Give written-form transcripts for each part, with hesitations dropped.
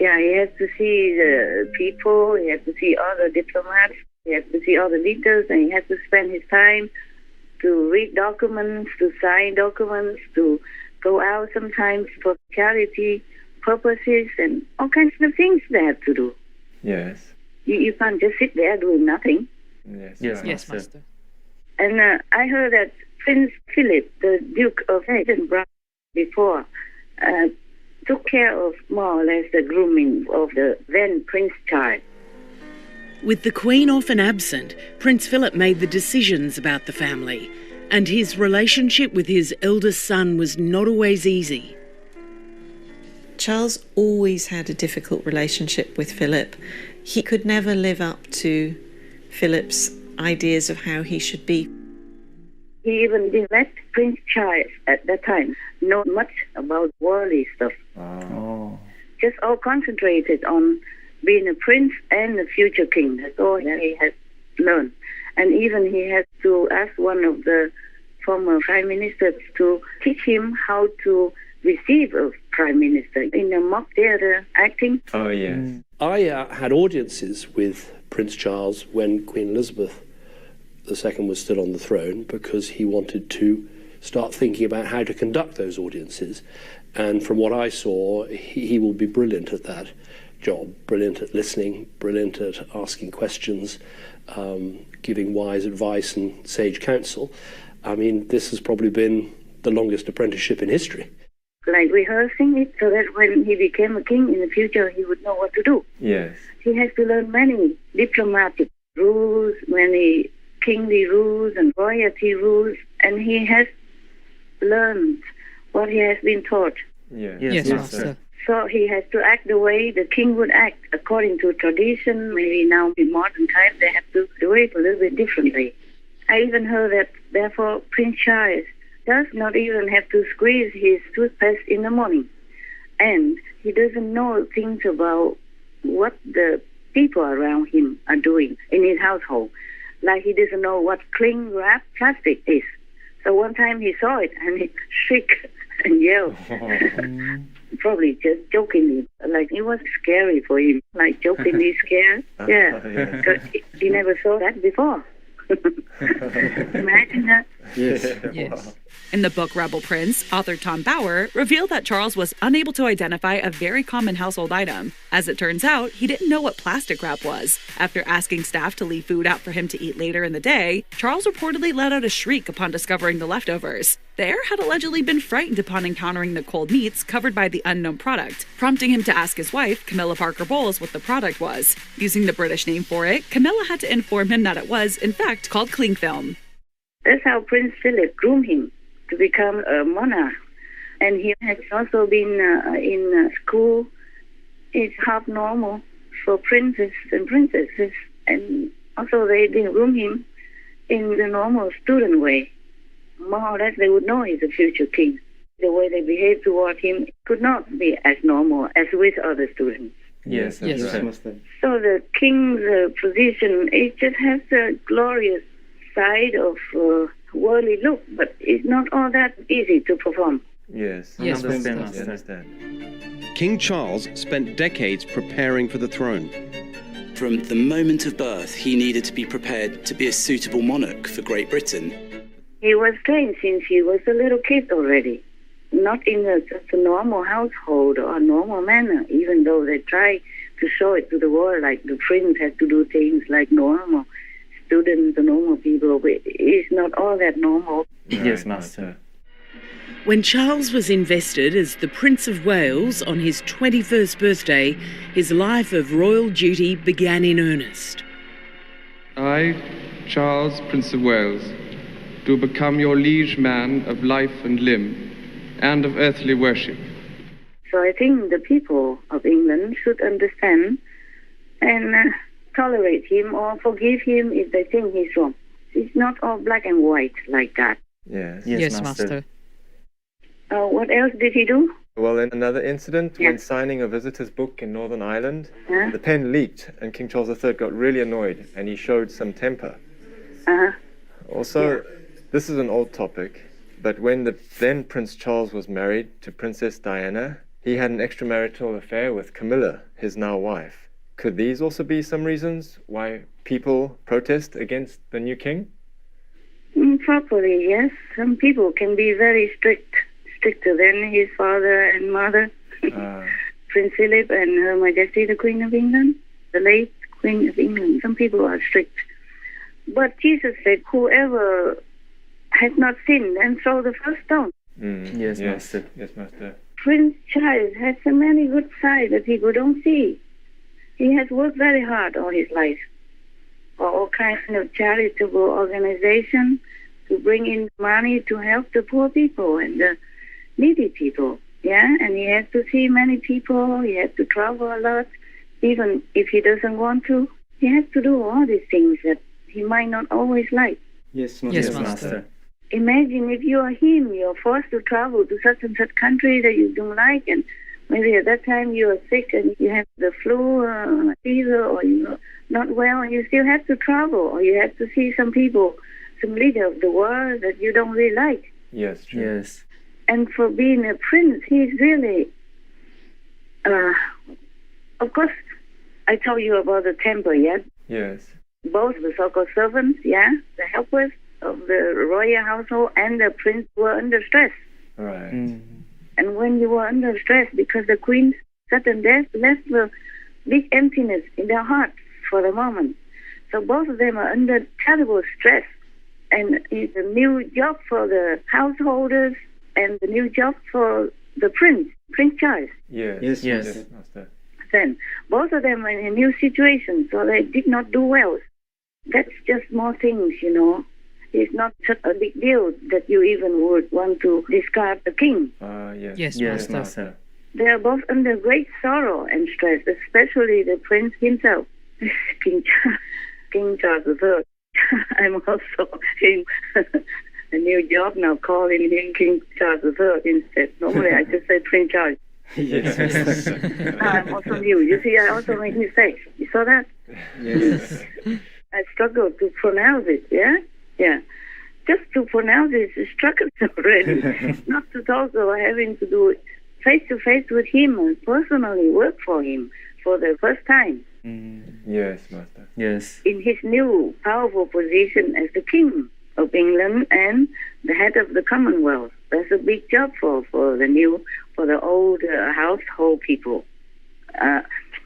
Yeah, he has to see the people, he has to see all the diplomats, he has to see all the leaders, and he has to spend his time to read documents, to sign documents, to go out sometimes for charity purposes, and all kinds of things they have to do. Yes. You can't just sit there doing nothing. Yes, Master. And I heard that Prince Philip, the Duke of Edinburgh, before, took care of more or less the grooming of the then Prince Charles. With the Queen often absent, Prince Philip made the decisions about the family, and his relationship with his eldest son was not always easy. Charles always had a difficult relationship with Philip. He could never live up to Philip's ideas of how he should be. He even didn't let Prince Charles at that time know much about worldly stuff. Oh. Just all concentrated on being a prince and a future king. That's all that he has learned. And even he had to ask one of the former prime ministers to teach him how to receive a prime minister in a mock theater acting. Oh, yes. I had audiences with Prince Charles when Queen Elizabeth II was still on the throne, because he wanted to start thinking about how to conduct those audiences. And from what I saw, he will be brilliant at that job, brilliant at listening, brilliant at asking questions, giving wise advice and sage counsel. I mean, this has probably been the longest apprenticeship in history. Like rehearsing it so that when he became a king in the future, he would know what to do. Yes. He has to learn many diplomatic rules, many kingly rules and royalty rules, and he has learned what he has been taught. Yes, Master. So he has to act the way the king would act according to tradition. Maybe now in modern times they have to do it a little bit differently. I even heard that therefore Prince Charles does not even have to squeeze his toothpaste in the morning. And he doesn't know things about what the people around him are doing in his household. Like he doesn't know what cling wrap plastic is. So one time he saw it and he shrieked and yelled. Probably just jokingly. Like it was scary for him. Like jokingly scared. Yeah. Because he never saw that before. Imagine that. Yes. In the book Rebel Prince, author Tom Bauer revealed that Charles was unable to identify a very common household item. As it turns out, he didn't know what plastic wrap was. After asking staff to leave food out for him to eat later in the day, Charles reportedly let out a shriek upon discovering the leftovers. The heir had allegedly been frightened upon encountering the cold meats covered by the unknown product, prompting him to ask his wife, Camilla Parker Bowles, what the product was. Using the British name for it, Camilla had to inform him that it was, in fact, called cling film. That's how Prince Philip groomed him to become a monarch. And he has also been in school. It's half normal for princes and princesses. And also they didn't groom him in the normal student way. More or less they would know he's a future king. The way they behave toward him could not be as normal as with other students. Yes, that's right. So the king's position, it just has a glorious side of worldly look, but it's not all that easy to perform. Yes, I Yes, understand. King Charles spent decades preparing for the throne. From the moment of birth, he needed to be prepared to be a suitable monarch for Great Britain. He was trained since he was a little kid already, not in just a normal household or a normal manner, even though they try to show it to the world like the prince had to do things like normal students, the normal people. It's not all that normal. Yes, Master. When Charles was invested as the Prince of Wales on his 21st birthday, his life of royal duty began in earnest. I, Charles, Prince of Wales, do become your liege man of life and limb, and of earthly worship. So I think the people of England should understand and tolerate him or forgive him if they think he's wrong. It's not all black and white like that. Yes, Master. What else did he do? Well, in another incident, when signing a visitor's book in Northern Ireland, the pen leaked and King Charles III got really annoyed and he showed some temper. Also, this is an old topic, but when the then Prince Charles was married to Princess Diana, he had an extramarital affair with Camilla, his now wife. Could these also be some reasons why people protest against the new king? Probably, yes. Some people can be very stricter than his father and mother, Prince Philip and Her Majesty the Queen of England, the late Queen of England. Some people are strict. But Jesus said, whoever has not sinned, then throw the first stone. Yes, Master. Yes, Master. Prince Charles has so many good sides that people don't see. He has worked very hard all his life for all kinds of charitable organizations to bring in money to help the poor people and the needy people. Yeah, and he has to see many people. He has to travel a lot. Even if he doesn't want to, he has to do all these things that he might not always like. Yes, Master. Imagine if you are him, you're forced to travel to such and such country that you don't like, and maybe at that time you are sick and you have the flu or fever, or you're not well, and you still have to travel, or you have to see some people, some leader of the world that you don't really like. Yes, true. Yes. And for being a prince, he's really, of course, I told you about the temple, yeah? Yes. Both the so-called servants, yeah, the helpers of the royal household and the prince were under stress. Right. And when you were under stress, because the queen's sudden death left a big emptiness in their heart for the moment. So both of them are under terrible stress. And it's a new job for the householders and the new job for the Prince Charles. Yes, Master. Then both of them are in a new situation, so they did not do well. That's just more things, you know. It's not such a big deal that you even would want to discard the king. Yes, Master. They are both under great sorrow and stress, especially the prince himself, King Charles III. I'm also in a new job now, calling him King Charles III instead. Normally I just say Prince Charles. Yes. I'm also new. You see, I also make mistakes. You saw that? Yes. I struggle to pronounce it, yeah? Yeah. Just to pronounce it is struggle already. Not to talk about having to do it face-to-face with him and personally work for him for the first time. Yes, Master. Yes. In his new powerful position as the King of England and the head of the Commonwealth. That's a big job for the old household people.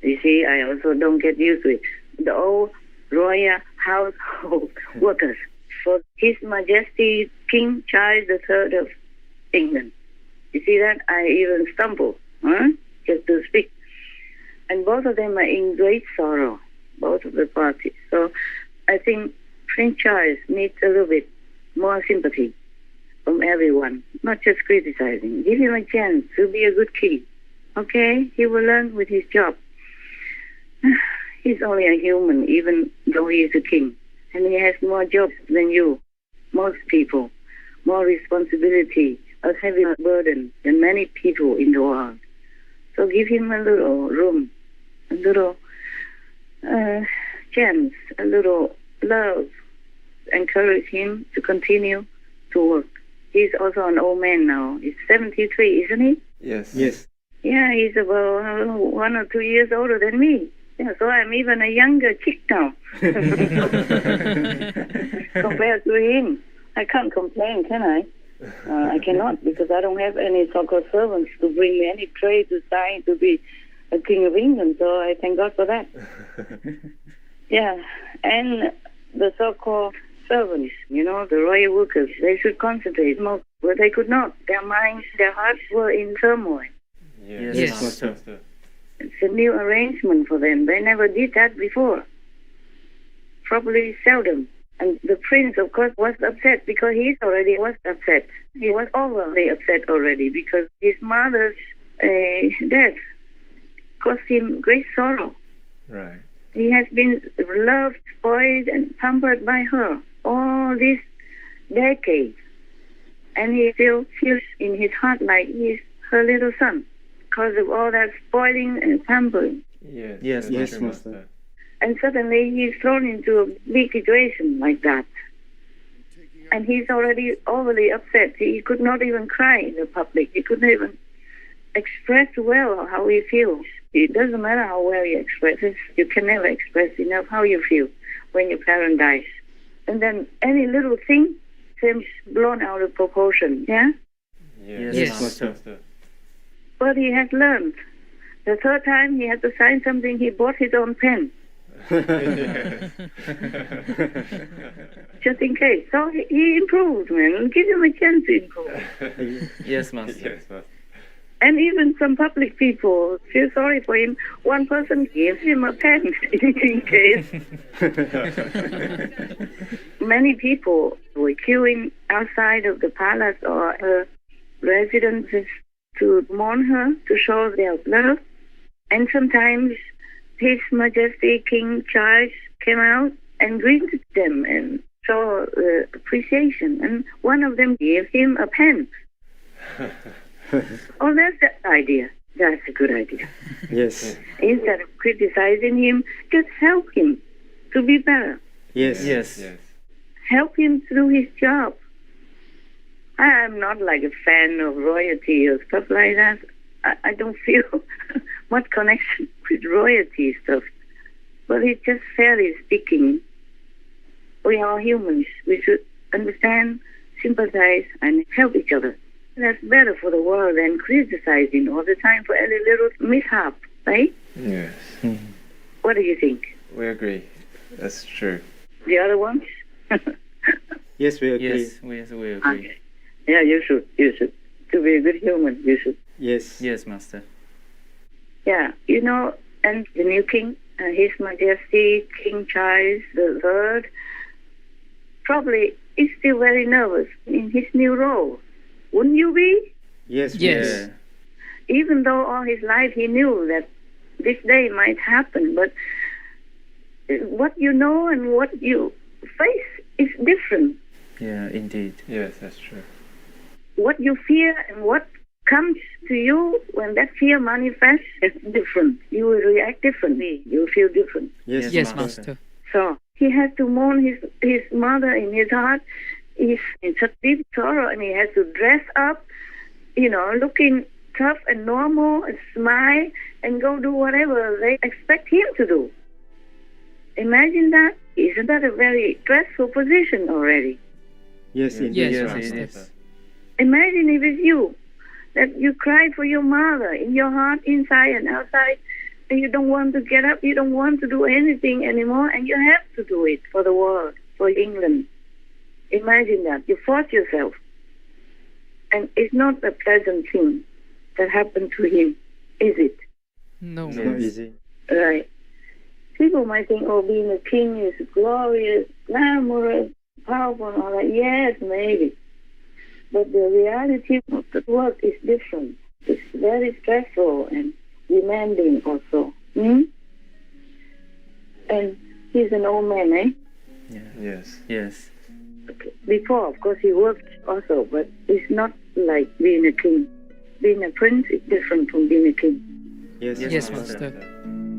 You see, I also don't get used to it. The old royal household workers for His Majesty King Charles III of England. You see that? I even stumble, just to speak. And both of them are in great sorrow, both of the parties. So I think Prince Charles needs a little bit more sympathy from everyone, not just criticizing. Give him a chance to be a good king. Okay? He will learn with his job. He's only a human, even though he is a king. And he has more jobs than you, most people, more responsibility, a heavier burden than many people in the world. So give him a little room, a little chance, a little love. Encourage him to continue to work. He's also an old man now. He's 73, isn't he? Yes. Yeah, he's about 1 or 2 years older than me. Yeah, so I'm even a younger chick now. Compared to him. I can't complain, can I? I cannot, because I don't have any so-called servants to bring me any tray to sign to be a King of England, so I thank God for that. Yeah, and the so-called servants, you know, the royal workers, they should concentrate more, but they could not. Their minds, their hearts were in turmoil. Yes, Master. It's a new arrangement for them. They never did that before. Probably seldom. And the prince, of course, was upset because he already was upset. He was overly upset already because his mother's death caused him great sorrow. Right. He has been loved, spoiled, and pampered by her all these decades. And he still feels in his heart like he's her little son because of all that spoiling and pampering. Yes, Master. And suddenly he's thrown into a big situation like that. And he's already overly upset. He could not even cry in the public. He couldn't even express well how he feels. It doesn't matter how well you express it. You can never express enough how you feel when your parent dies. And then any little thing seems blown out of proportion, yeah? Yes, Master. But he has learned. The third time he had to sign something, he bought his own pen. Just in case. So he improved, man. Give him a chance to improve. Yes, Master. Yes, Master. And even some public people feel sorry for him. One person gives him a pen in case. Many people were queuing outside of the palace or her residences to mourn her, to show their love. And sometimes His Majesty King Charles came out and greeted them and showed appreciation. And one of them gave him a pen. Oh, that's the idea. That's a good idea. Yes. Instead of criticizing him, just help him to be better. Yes. Yes. Help him to do his job. I'm not like a fan of royalty or stuff like that. I don't feel much connection with royalty stuff. But it's just fairly speaking, we are humans. We should understand, sympathize, and help each other. That's better for the world than criticizing all the time for any little mishap, right? Yes. What do you think? We agree. That's true. The other ones? Yes, we agree. Yes, we agree. Okay. Yeah, you should. You should. To be a good human, you should. Yes. Yes, Master. Yeah, you know, and the new king, His Majesty King Charles III, probably is still very nervous in his new role. Wouldn't you be? Yes. Yes. Even though all his life he knew that this day might happen, but what you know and what you face is different. Yeah, indeed. Yes, that's true. What you fear and what comes to you when that fear manifests is different. You will react differently. You will feel different. Yes, Yes, Master. Master. So he has to mourn his mother in his heart. He's in such deep sorrow, and he has to dress up, looking tough and normal, and smile, and go do whatever they expect him to do. Imagine that. Isn't that a very stressful position already? Yes, indeed. Yes, Master. yes. Imagine if it's you, that you cry for your mother in your heart, inside and outside, and you don't want to get up, you don't want to do anything anymore, and you have to do it for the world, for England. Imagine that. You force yourself. And it's not a pleasant thing that happened to him, is it? No. It's not easy. Right. People might think, being a king is glorious, glamorous, powerful, and all that. Yes, maybe. But the reality of the work is different. It's very stressful and demanding also. And he's an old man, eh? Yeah. Yes. Yes. Before, of course, he worked also, but it's not like being a king. Being a prince is different from being a king. Yes, Yes, Master. Master.